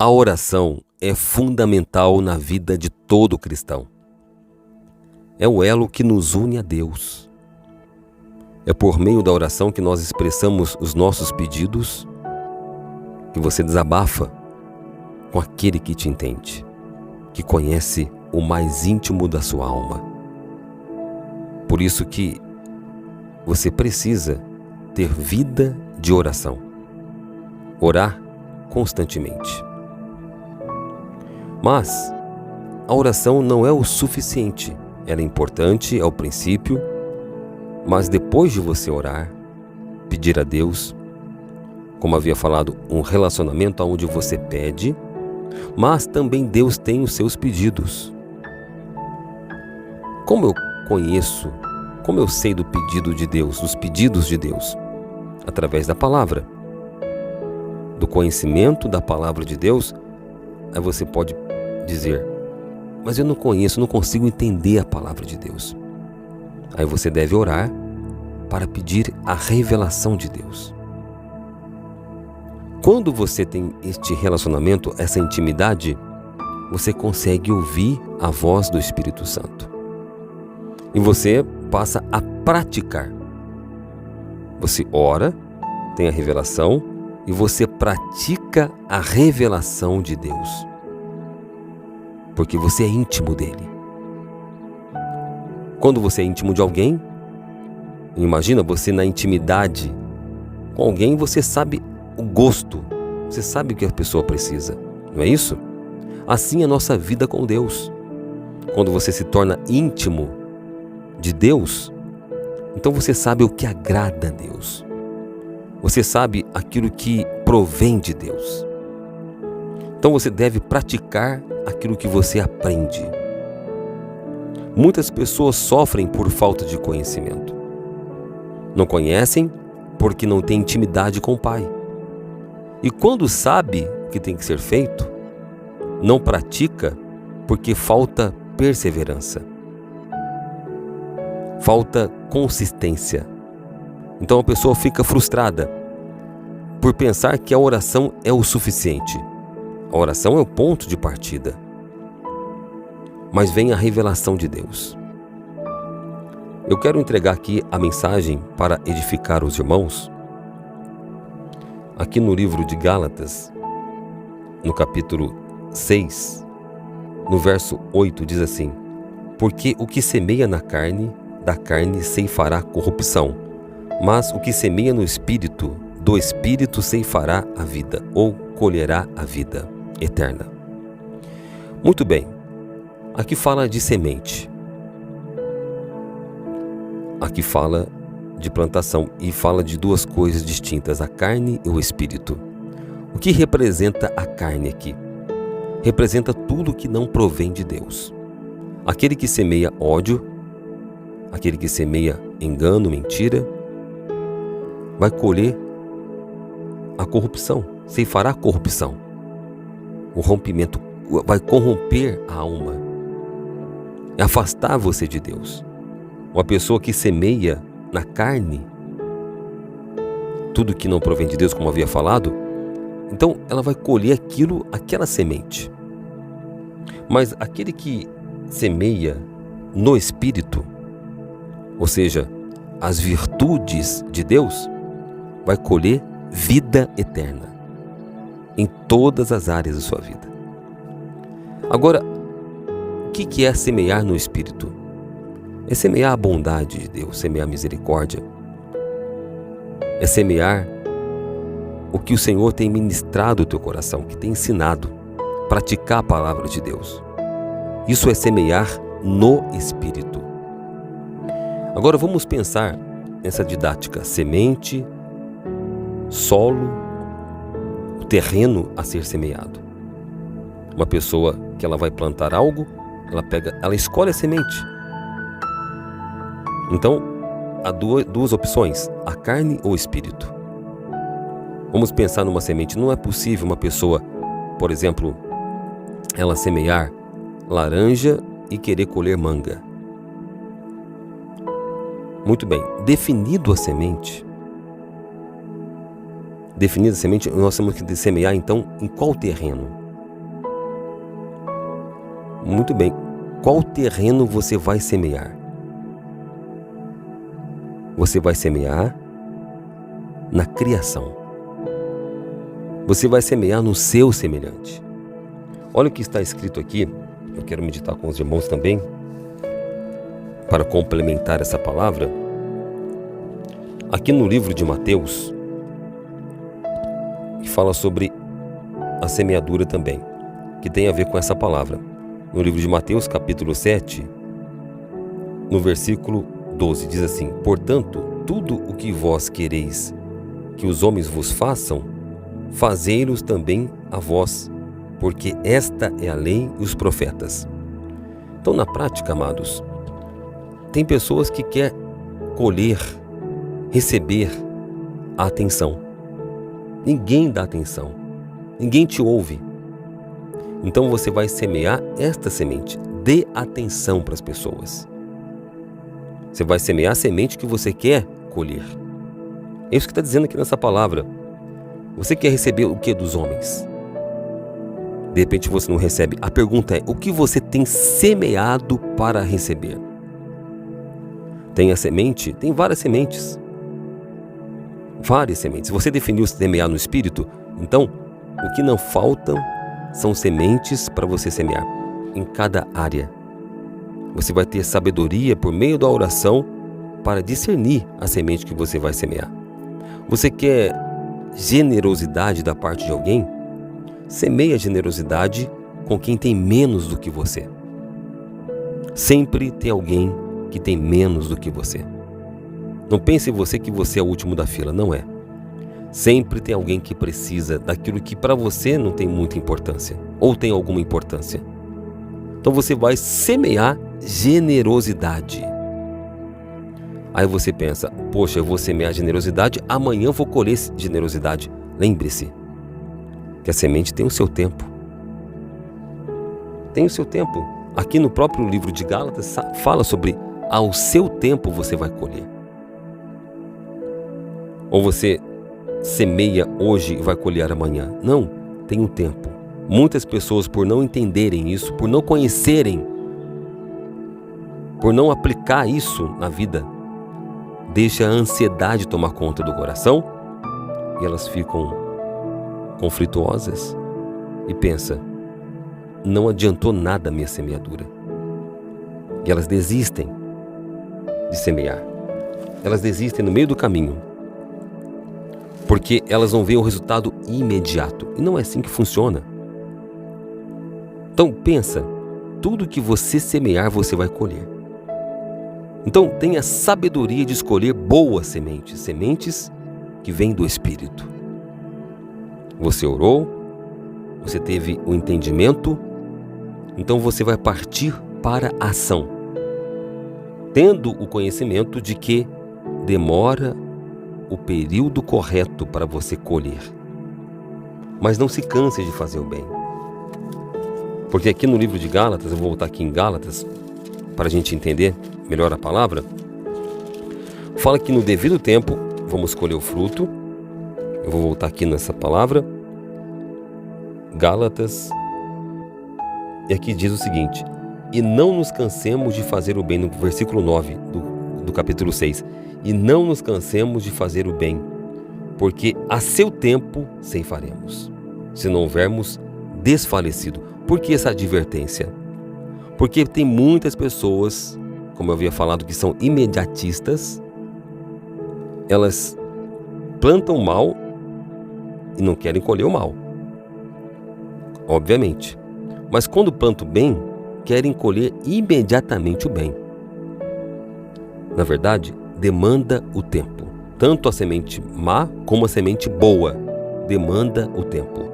A oração é fundamental na vida de todo cristão. É o elo que nos une a Deus. É por meio da oração que nós expressamos os nossos pedidos, que você desabafa com aquele que te entende, que conhece o mais íntimo da sua alma. Por isso que você precisa ter vida de oração. Orar constantemente. Mas a oração não é o suficiente. Ela é importante, é o princípio, mas depois de você orar, pedir a Deus, como havia falado, um relacionamento onde você pede, mas também Deus tem os seus pedidos. Como eu conheço, como eu sei do pedido de Deus, dos pedidos de Deus? Através da palavra, do conhecimento da palavra de Deus. Aí você pode dizer, mas eu não conheço, não consigo entender a palavra de Deus. Aí você deve orar para pedir a revelação de Deus. Quando você tem este relacionamento, essa intimidade, você consegue ouvir a voz do Espírito Santo. E você passa a praticar. Você ora, tem a revelação, e você pratica a revelação de Deus. Porque você é íntimo dele. Quando você é íntimo de alguém, imagina você na intimidade com alguém, você sabe o gosto, você sabe o que a pessoa precisa, não é isso? Assim é a nossa vida com Deus. Quando você se torna íntimo de Deus, então você sabe o que agrada a Deus. Você sabe aquilo que provém de Deus. Então você deve praticar aquilo que você aprende. Muitas pessoas sofrem por falta de conhecimento. Não conhecem porque não têm intimidade com o Pai. E quando sabe o que tem que ser feito, não pratica porque falta perseverança. Falta consistência. Então a pessoa fica frustrada por pensar que a oração é o suficiente. A oração é o ponto de partida. Mas vem a revelação de Deus. Eu quero entregar aqui a mensagem para edificar os irmãos. Aqui no livro de Gálatas, no capítulo 6, no verso 8, diz assim: porque o que semeia na carne, da carne ceifará corrupção, mas o que semeia no Espírito, do Espírito ceifará a vida, ou colherá a vida eterna. Muito bem, aqui fala de semente. Aqui fala de plantação e fala de duas coisas distintas, a carne e o Espírito. O que representa a carne aqui? Representa tudo que não provém de Deus. Aquele que semeia ódio, aquele que semeia engano, mentira, vai colher a corrupção, ceifará a corrupção. O rompimento vai corromper a alma, afastar você de Deus. Uma pessoa que semeia na carne tudo que não provém de Deus, como havia falado, então ela vai colher aquela semente. Mas aquele que semeia no Espírito, ou seja, as virtudes de Deus, vai colher vida eterna em todas as áreas da sua vida. Agora, o que é semear no Espírito? É semear a bondade de Deus, semear a misericórdia. É semear o que o Senhor tem ministrado no teu coração, que tem ensinado, praticar a palavra de Deus. Isso é semear no Espírito. Agora vamos pensar nessa didática: semente, solo, o terreno a ser semeado. Uma pessoa que ela vai plantar algo, ela escolhe a semente. Então, há duas opções, a carne ou o Espírito. Vamos pensar numa semente. Não é possível uma pessoa, por exemplo, ela semear laranja e querer colher manga. Muito bem, definida a semente, nós temos que semear então em qual terreno? Muito bem. Qual terreno você vai semear? Você vai semear na criação. Você vai semear no seu semelhante. Olha o que está escrito aqui. Eu quero meditar com os irmãos também, para complementar essa palavra. Aqui no livro de Mateus, que fala sobre a semeadura também, que tem a ver com essa palavra. No livro de Mateus, capítulo 7, no versículo 12, diz assim: portanto, tudo o que vós quereis que os homens vos façam, fazei-los também a vós, porque esta é a lei e os profetas. Então, na prática, amados, tem pessoas que querem colher, receber a atenção. Ninguém dá atenção. Ninguém te ouve. Então você vai semear esta semente. Dê atenção para as pessoas. Você vai semear a semente que você quer colher. É isso que está dizendo aqui nessa palavra. Você quer receber o que dos homens? De repente você não recebe. A pergunta é: o que você tem semeado para receber? Tem a semente? Tem várias sementes. Várias sementes. Você definiu semear no Espírito? Então, o que não faltam são sementes para você semear em cada área. Você vai ter sabedoria por meio da oração para discernir a semente que você vai semear. Você quer generosidade da parte de alguém? Semeia generosidade com quem tem menos do que você. Sempre tem alguém que tem menos do que você. Não pense em você que você é o último da fila, não é. Sempre tem alguém que precisa daquilo que para você não tem muita importância, ou tem alguma importância. Então você vai semear generosidade. Aí você pensa: poxa, eu vou semear generosidade, amanhã eu vou colher generosidade. Lembre-se que a semente tem o seu tempo. Tem o seu tempo. Aqui no próprio livro de Gálatas fala sobre ao seu tempo você vai colher. Ou você semeia hoje e vai colher amanhã. Não, tem um tempo. Muitas pessoas, por não entenderem isso, por não conhecerem, por não aplicar isso na vida, deixa a ansiedade tomar conta do coração e elas ficam conflituosas e pensam: não adiantou nada a minha semeadura. E elas desistem de semear. Elas desistem no meio do caminho, porque elas não veem o resultado imediato. E não é assim que funciona. Então pensa, tudo que você semear, você vai colher. Então tenha sabedoria de escolher boas sementes, sementes que vêm do Espírito. Você orou, você teve o entendimento, então você vai partir para a ação, tendo o conhecimento de que demora o período correto para você colher. Mas não se canse de fazer o bem. Porque aqui no livro de Gálatas, eu vou voltar aqui em Gálatas, para a gente entender melhor a palavra, fala que no devido tempo vamos colher o fruto. Eu vou voltar aqui nessa palavra, Gálatas, e aqui diz o seguinte: e não nos cansemos de fazer o bem, no versículo 9 do capítulo 6. E não nos cansemos de fazer o bem, porque a seu tempo ceifaremos, se não houvermos desfalecido. Por que essa advertência? Porque tem muitas pessoas, como eu havia falado, que são imediatistas. Elas plantam mal e não querem colher o mal, obviamente. Mas quando plantam bem, querem colher imediatamente o bem. Na verdade, demanda o tempo. Tanto a semente má como a semente boa demanda o tempo.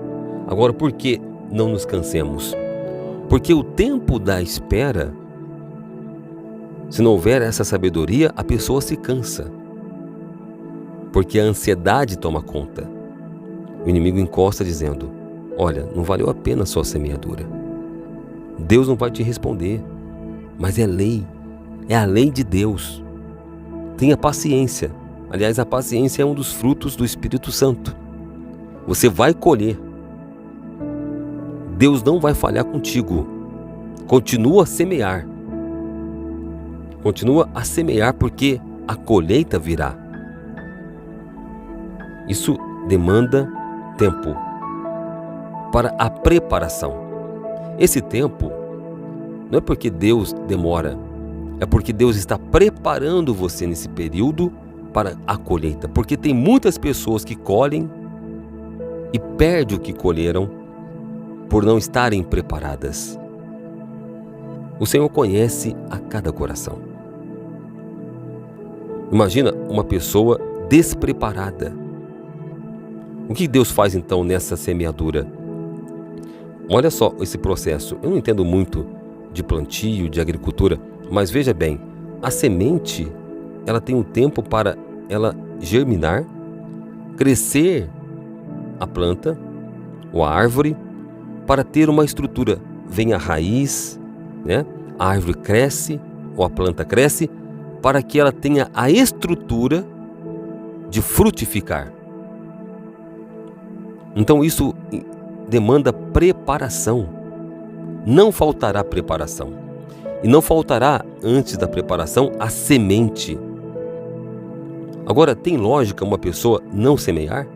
Agora, por que não nos cansemos? Porque o tempo da espera, se não houver essa sabedoria, a pessoa se cansa. Porque a ansiedade toma conta. O inimigo encosta dizendo: olha, não valeu a pena a sua semeadura. Deus não vai te responder. Mas é lei. É a lei de Deus. Tenha paciência. Aliás, a paciência é um dos frutos do Espírito Santo. Você vai colher. Deus não vai falhar contigo. Continua a semear. Continua a semear porque a colheita virá. Isso demanda tempo para a preparação. Esse tempo não é porque Deus demora, é porque Deus está preparando você nesse período para a colheita. Porque tem muitas pessoas que colhem e perdem o que colheram por não estarem preparadas. O Senhor conhece a cada coração. Imagina uma pessoa despreparada. O que Deus faz então nessa semeadura? Olha só esse processo. Eu não entendo muito de plantio, de agricultura, mas veja bem, a semente, ela tem um tempo para ela germinar, crescer a planta ou a árvore, para ter uma estrutura. Vem a raiz, a árvore cresce ou a planta cresce para que ela tenha a estrutura de frutificar. Então isso demanda preparação. Não faltará preparação. E não faltará, antes da preparação, a semente. Agora, tem lógica uma pessoa não semear?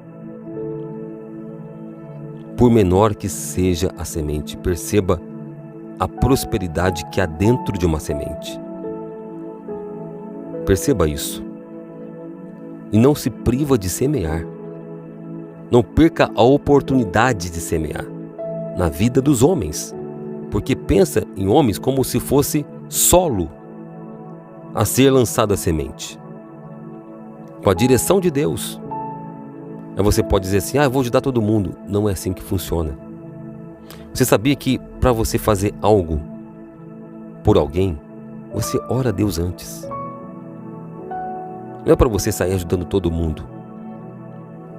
Por menor que seja a semente, perceba a prosperidade que há dentro de uma semente. Perceba isso. E não se priva de semear. Não perca a oportunidade de semear na vida dos homens. Porque pensa em homens como se fosse solo a ser lançada a semente. Com a direção de Deus. Aí você pode dizer assim, eu vou ajudar todo mundo. Não é assim que funciona. Você sabia que para você fazer algo por alguém, você ora a Deus antes. Não é para você sair ajudando todo mundo.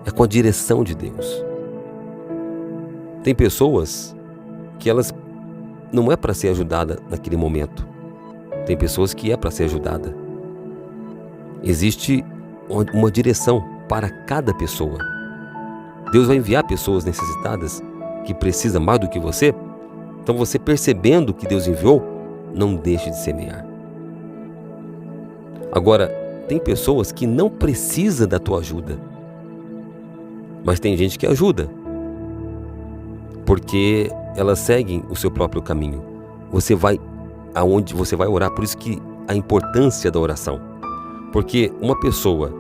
É com a direção de Deus. Tem pessoas que elas não é para ser ajudada naquele momento. Tem pessoas que é para ser ajudada. Existe uma direção para cada pessoa. Deus vai enviar pessoas necessitadas que precisam mais do que você. Então você, percebendo que Deus enviou, não deixe de semear. Agora, tem pessoas que não precisam da tua ajuda. Mas tem gente que ajuda. Porque elas seguem o seu próprio caminho. Você vai aonde você vai orar. Por isso que a importância da oração. Porque uma pessoa,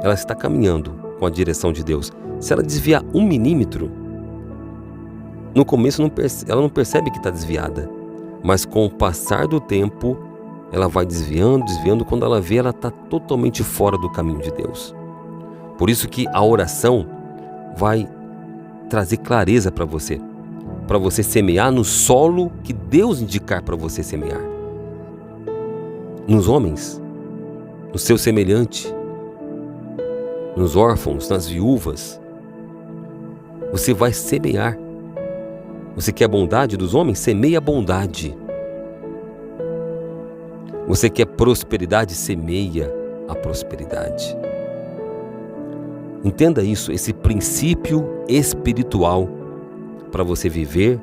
ela está caminhando com a direção de Deus. Se ela desviar 1 milímetro, no começo ela não percebe que está desviada. Mas com o passar do tempo, ela vai desviando. Quando ela vê, ela está totalmente fora do caminho de Deus. Por isso que a oração vai trazer clareza para você semear no solo que Deus indicar para você semear. Nos homens, no seu semelhante, nos órfãos, nas viúvas, você vai semear. Você quer a bondade dos homens? Semeia a bondade. Você quer prosperidade? Semeia a prosperidade. Entenda isso, esse princípio espiritual para você viver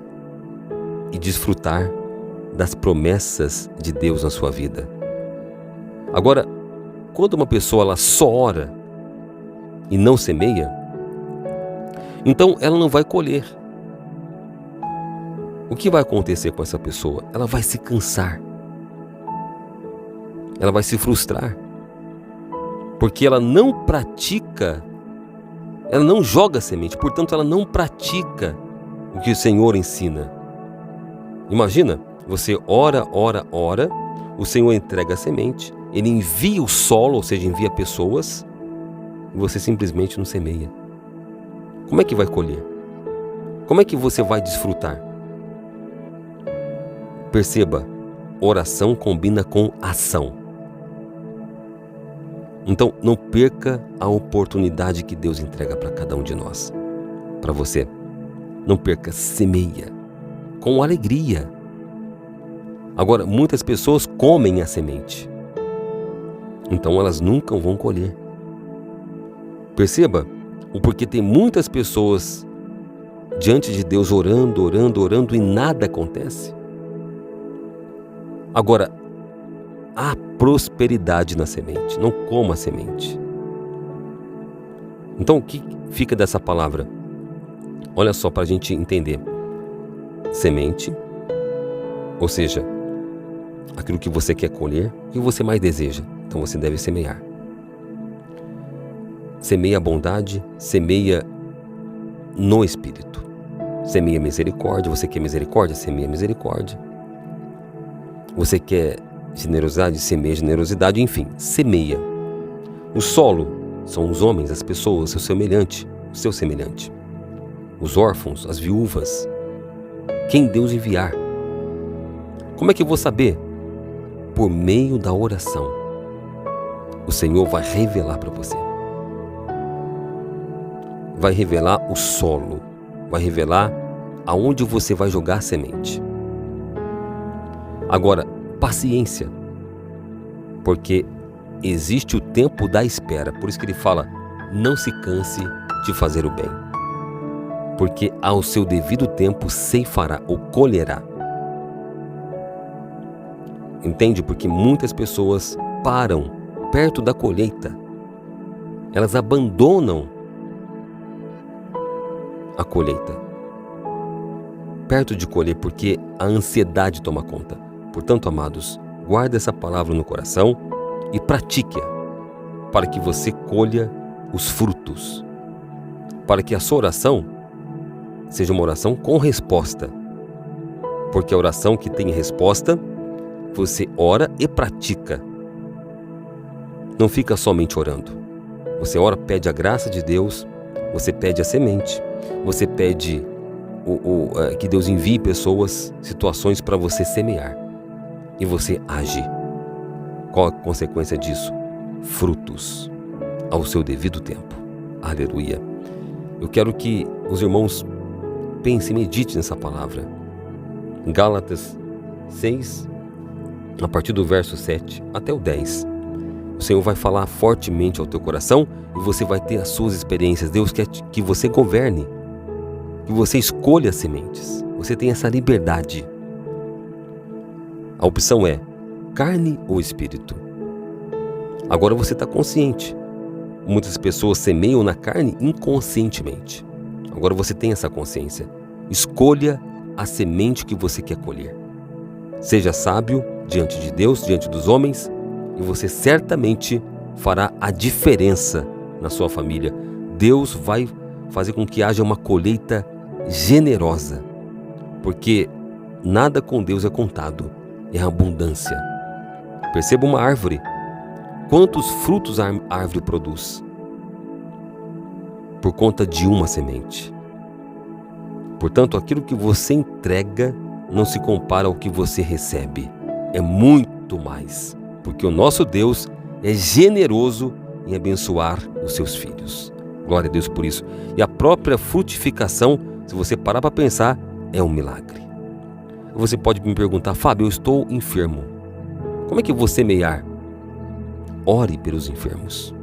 e desfrutar das promessas de Deus na sua vida. Agora, quando uma pessoa ela só ora e não semeia, então ela não vai colher. O que vai acontecer com essa pessoa? Ela vai se cansar. Ela vai se frustrar. Porque ela não pratica, ela não joga semente, portanto ela não pratica o que o Senhor ensina. Imagina, você ora, o Senhor entrega a semente, Ele envia o solo, ou seja, envia pessoas, e você simplesmente não semeia. Como é que vai colher? Como é que você vai desfrutar? Perceba, oração combina com ação. Então, não perca a oportunidade que Deus entrega para cada um de nós. Para você. Não perca, semeia. Com alegria. Agora, muitas pessoas comem a semente. Então, elas nunca vão colher. Perceba, porque tem muitas pessoas diante de Deus orando e nada acontece. Agora, há prosperidade na semente. Não coma a semente. Então, o que fica dessa palavra? Olha só, para a gente entender. Semente, ou seja, aquilo que você quer colher e o que você mais deseja. Então você deve semear. Semeia a bondade, semeia no Espírito. Semeia misericórdia. Você quer misericórdia? Semeia misericórdia. Você quer generosidade? Semeia generosidade. Enfim, semeia. O solo são os homens, as pessoas, o seu semelhante. Os órfãos, as viúvas. Quem Deus enviar. Como é que eu vou saber? Por meio da oração. O Senhor vai revelar para você. Vai revelar o solo. Vai revelar aonde você vai jogar a semente. Agora, paciência. Porque existe o tempo da espera. Por isso que ele fala, não se canse de fazer o bem. Porque ao seu devido tempo ceifará ou colherá. Entende? Porque muitas pessoas param perto da colheita. Elas abandonam a colheita. Perto de colher, porque a ansiedade toma conta. Portanto, amados, guarde essa palavra no coração e pratique-a, para que você colha os frutos. Para que a sua oração seja uma oração com resposta. Porque a oração que tem resposta, você ora e pratica. Não fica somente orando. Você ora, pede a graça de Deus, você pede a semente, você pede que Deus envie pessoas, situações para você semear. E você age. Qual a consequência disso? Frutos ao seu devido tempo. Aleluia. Eu quero que os irmãos pensem e meditem nessa palavra. Em Gálatas 6, a partir do verso 7 até o 10. O Senhor vai falar fortemente ao teu coração e você vai ter as suas experiências. Deus quer que você governe, que você escolha as sementes. Você tem essa liberdade. A opção é carne ou espírito. Agora você está consciente. Muitas pessoas semeiam na carne inconscientemente. Agora você tem essa consciência. Escolha a semente que você quer colher. Seja sábio diante de Deus, diante dos homens, e você certamente fará a diferença na sua família. Deus vai fazer com que haja uma colheita generosa, porque nada com Deus é contado, é a abundância. Perceba uma árvore. Quantos frutos a árvore produz? Por conta de uma semente. Portanto, aquilo que você entrega não se compara ao que você recebe. É muito mais, porque o nosso Deus é generoso em abençoar os seus filhos. Glória a Deus por isso. E a própria frutificação, se você parar para pensar, é um milagre. Você pode me perguntar, Fábio, eu estou enfermo. Como é que eu vou semear? Ore pelos enfermos.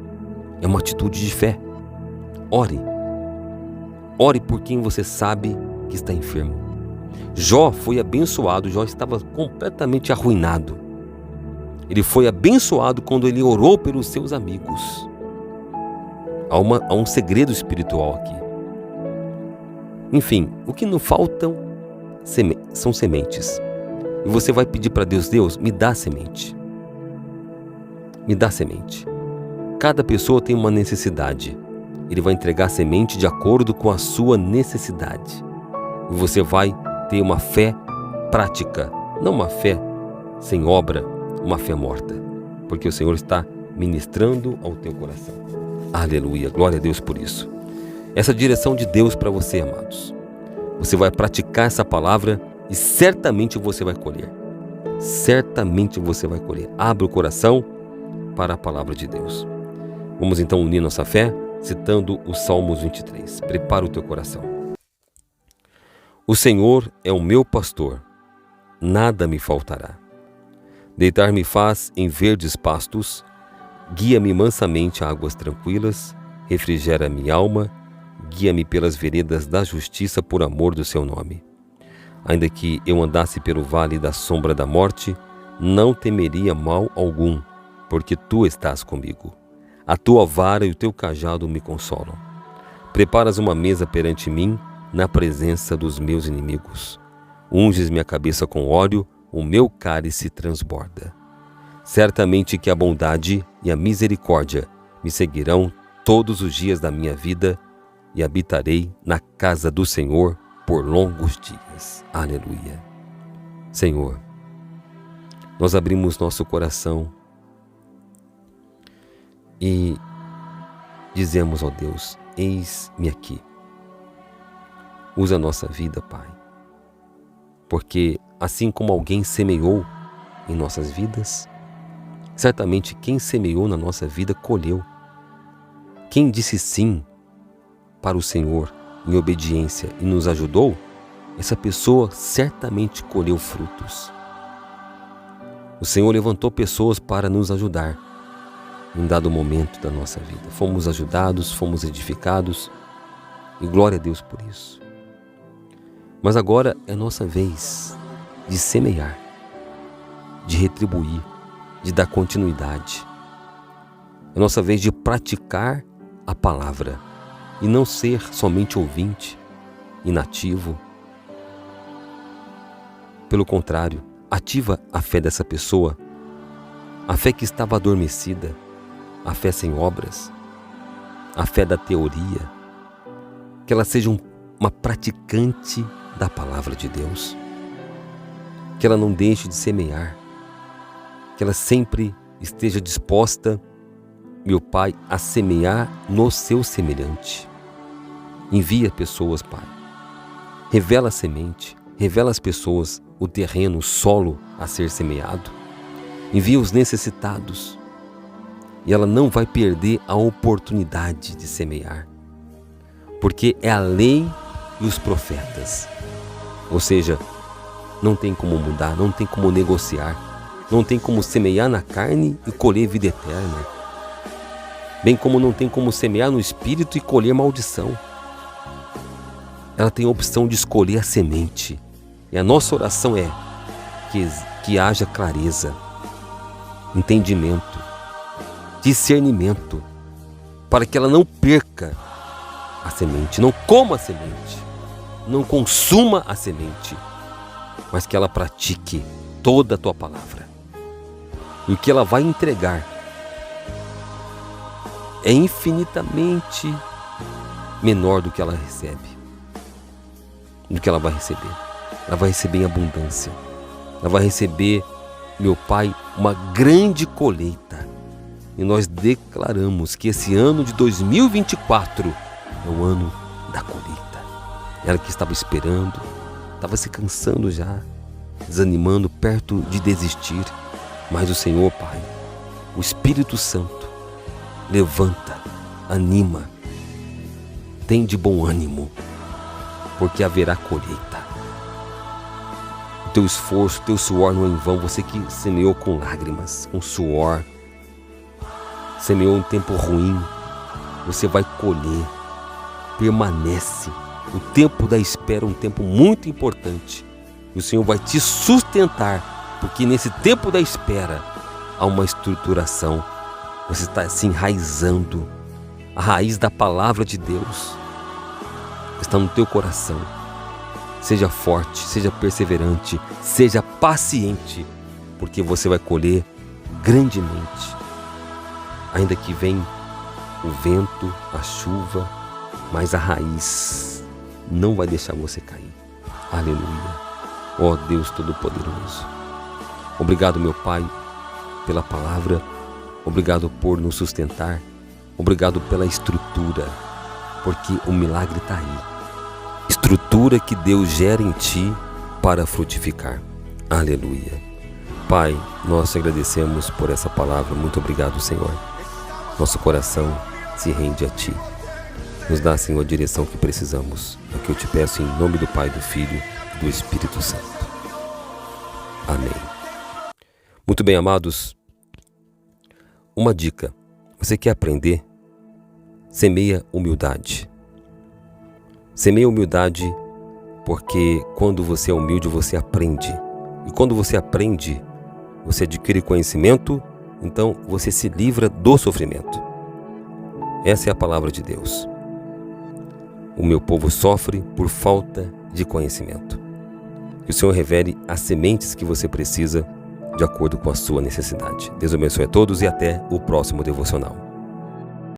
É uma atitude de fé. Ore. Ore por quem você sabe que está enfermo. Jó foi abençoado, Jó estava completamente arruinado. Ele foi abençoado quando ele orou pelos seus amigos. Há um segredo espiritual aqui. Enfim, o que não faltam são sementes. E você vai pedir para Deus, Deus, me dá semente. Me dá semente. Cada pessoa tem uma necessidade. Ele vai entregar semente de acordo com a sua necessidade. E você vai ter uma fé prática, não uma fé sem obra, uma fé morta. Porque o Senhor está ministrando ao teu coração. Aleluia, glória a Deus por isso. Essa direção de Deus para você, amados. Você vai praticar essa palavra e certamente você vai colher. Certamente você vai colher. Abra o coração para a palavra de Deus. Vamos então unir nossa fé citando os Salmos 23. Prepara o teu coração. O Senhor é o meu pastor, nada me faltará. Deitar-me faz em verdes pastos, guia-me mansamente a águas tranquilas, refrigera minha alma, guia-me pelas veredas da justiça por amor do seu nome. Ainda que eu andasse pelo vale da sombra da morte, não temeria mal algum, porque tu estás comigo. A tua vara e o teu cajado me consolam. Preparas uma mesa perante mim, na presença dos meus inimigos. Unges minha cabeça com óleo, o meu cálice transborda. Certamente que a bondade e a misericórdia me seguirão todos os dias da minha vida e habitarei na casa do Senhor por longos dias. Aleluia. Senhor, nós abrimos nosso coração e dizemos ao Deus: eis-me aqui. Usa a nossa vida, Pai, porque assim como alguém semeou em nossas vidas, certamente quem semeou na nossa vida colheu. Quem disse sim para o Senhor em obediência e nos ajudou, essa pessoa certamente colheu frutos. O Senhor levantou pessoas para nos ajudar em dado momento da nossa vida. Fomos ajudados, fomos edificados e glória a Deus por isso. Mas agora é nossa vez de semear, de retribuir, de dar continuidade. É nossa vez de praticar a palavra e não ser somente ouvinte, inativo. Pelo contrário, ativa a fé dessa pessoa, a fé que estava adormecida, a fé sem obras, a fé da teoria, que ela seja uma praticante da palavra de Deus, que ela não deixe de semear, que ela sempre esteja disposta, meu Pai, a semear no seu semelhante. Envia pessoas, Pai. Revela a semente, revela às pessoas o terreno, o solo a ser semeado. Envia os necessitados. E ela não vai perder a oportunidade de semear, porque é a lei e os profetas. Ou seja, não tem como mudar, não tem como negociar, não tem como semear na carne e colher vida eterna, bem como não tem como semear no espírito e colher maldição. Ela tem a opção de escolher a semente. E a nossa oração é que haja clareza, entendimento, discernimento, para que ela não perca a semente, não coma a semente, não consuma a semente, mas que ela pratique toda a tua palavra. E o que ela vai entregar é infinitamente menor do que ela recebe, do que ela vai receber. Ela vai receber em abundância. Ela vai receber, meu Pai, uma grande colheita. E nós declaramos que esse ano de 2024 é o ano da colheita. Ela que estava esperando, estava se cansando já, desanimando, perto de desistir. Mas o Senhor, Pai, o Espírito Santo, levanta, anima, tem de bom ânimo, porque haverá colheita. O teu esforço, o teu suor não é em vão. Você que semeou com lágrimas, com suor, semeou um tempo ruim, você vai colher. Permanece. O tempo da espera é um tempo muito importante. E o Senhor vai te sustentar, porque nesse tempo da espera há uma estruturação. Você está se enraizando. A raiz da palavra de Deus está no teu coração. Seja forte, seja perseverante, seja paciente, porque você vai colher grandemente. Ainda que venha o vento, a chuva, mas a raiz não vai deixar você cair. Aleluia. Ó Deus Todo-Poderoso. Obrigado, meu Pai, pela palavra. Obrigado por nos sustentar. Obrigado pela estrutura, porque o milagre está aí. Estrutura que Deus gera em ti para frutificar. Aleluia. Pai, nós te agradecemos por essa palavra. Muito obrigado, Senhor. Nosso coração se rende a ti. Nos dá, Senhor, a direção que precisamos. É o que eu te peço em nome do Pai, do Filho e do Espírito Santo. Amém. Muito bem, amados. Uma dica. Você quer aprender? Semeia humildade. Semeia humildade porque quando você é humilde, você aprende. E quando você aprende, você adquire conhecimento, então você se livra do sofrimento. Essa é a palavra de Deus. O meu povo sofre por falta de conhecimento. Que o Senhor revele as sementes que você precisa de acordo com a sua necessidade. Deus abençoe a todos e até o próximo devocional.